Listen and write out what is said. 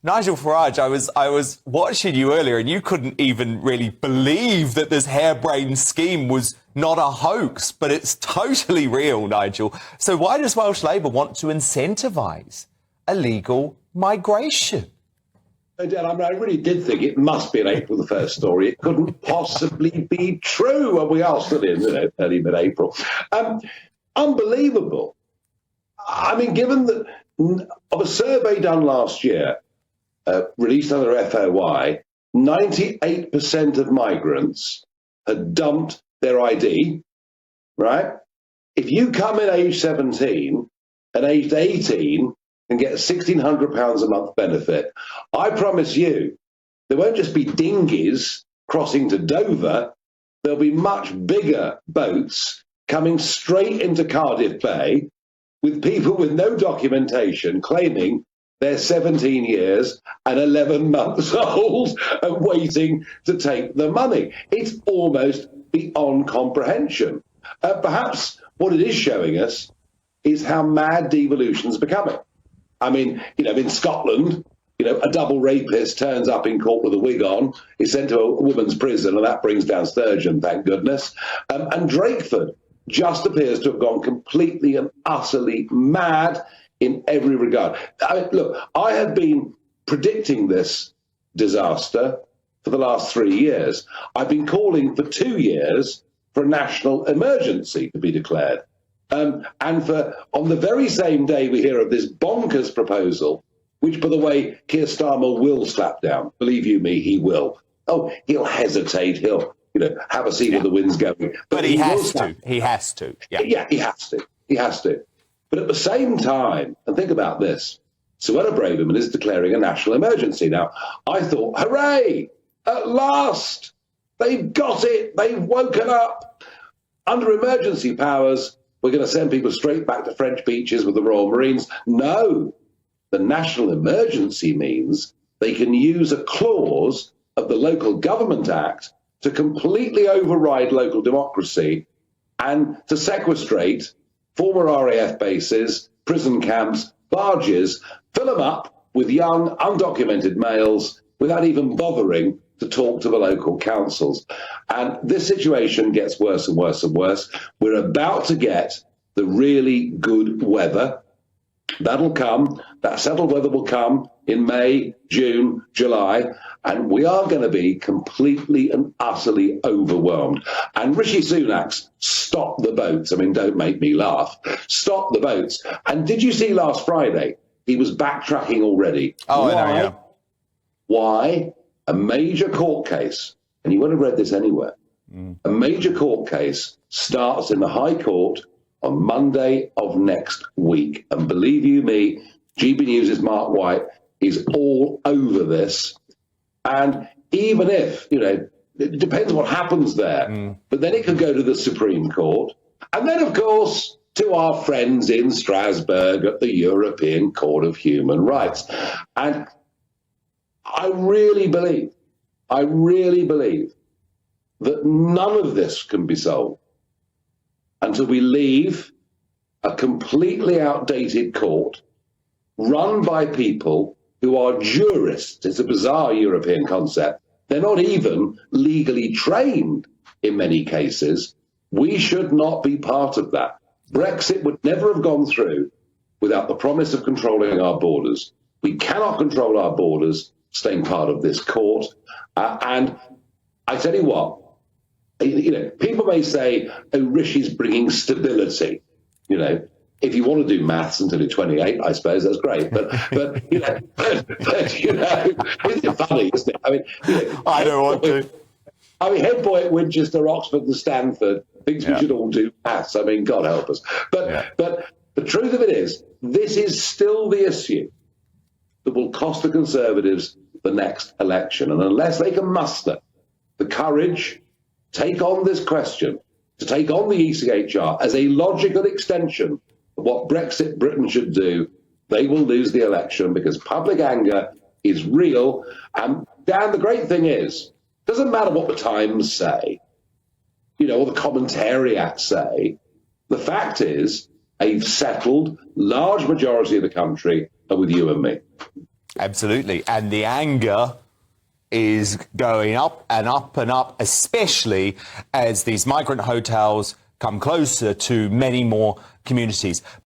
Nigel Farage, I was watching you earlier and you couldn't even really believe that this harebrained scheme was not a hoax, but it's totally real, Nigel. So why does Welsh Labour want to incentivise illegal migration? Dan, I really did think it must be an April the 1st story. It couldn't possibly be true. And we are still in, early mid-April. Unbelievable. I mean, given that of a survey done last year, released under FOI, 98% of migrants had dumped their ID, right? If you come in age 17 and aged 18 and get £1,600 a month benefit, I promise you, there won't just be dinghies crossing to Dover, there'll be much bigger boats coming straight into Cardiff Bay with people with no documentation claiming they're 17 years and 11 months old and waiting to take the money. It's almost beyond comprehension. Perhaps what it is showing us is how mad devolution's becoming. I mean, in Scotland, a double rapist turns up in court with a wig on, is sent to a woman's prison, and that brings down Sturgeon, thank goodness. And Drakeford just appears to have gone completely and utterly mad in every regard. Look, I have been predicting this disaster for the last 3 years. I've been calling for 2 years for a national emergency to be declared. And on the very same day we hear of this bonkers proposal, which, by the way, Keir Starmer will slap down. Believe you me, he will. Oh, he'll hesitate. He'll, have a see where the wind's going. But he has to. He has to. Yeah, he has to. He has to. But at the same time, and think about this, Suella Braverman is declaring a national emergency. Now, I thought, hooray, at last, they've got it, they've woken up. Under emergency powers, we're going to send people straight back to French beaches with the Royal Marines. No, the national emergency means they can use a clause of the Local Government Act to completely override local democracy and to sequestrate former RAF bases, prison camps, barges, fill them up with young, undocumented males without even bothering to talk to the local councils. And this situation gets worse and worse and worse. We're about to get the really good weather. That'll come. That settled weather will come in May, June, July, and we are going to be completely and utterly overwhelmed. And Rishi Sunak's stop the boats. I mean, don't make me laugh. Stop the boats. And did you see last Friday? He was backtracking already. Oh, why? I know, yeah. Why? A major court case, and you wouldn't have read this anywhere, a major court case starts in the High Court on Monday of next week. And believe you me, GB News' Mark White is all over this. And even if, it depends what happens there, but then it could go to the Supreme Court. And then, of course, to our friends in Strasbourg at the European Court of Human Rights. And I really believe that none of this can be solved until we leave a completely outdated court run by people who are jurists. It's a bizarre European concept. They're not even legally trained in many cases. We should not be part of that. Brexit would never have gone through without the promise of controlling our borders. We cannot control our borders staying part of this court. And I tell you what, people may say, oh, Rishi's bringing stability. If you want to do maths until you're 28, I suppose that's great. But it's funny, isn't it? I mean, I don't want to. I mean, head boy at Winchester, Oxford, and Stanford thinks we should all do maths. I mean, God help us. But the truth of it is, this is still the issue that will cost the Conservatives the next election. And unless they can muster the courage, take on this question, to take on the ECHR as a logical extension of what Brexit Britain should do, they will lose the election because public anger is real. And Dan, the great thing is, it doesn't matter what the Times say, or the commentariats say. The fact is, a settled, large majority of the country are with you and me. Absolutely. And the anger is going up and up and up, especially as these migrant hotels come closer to many more communities.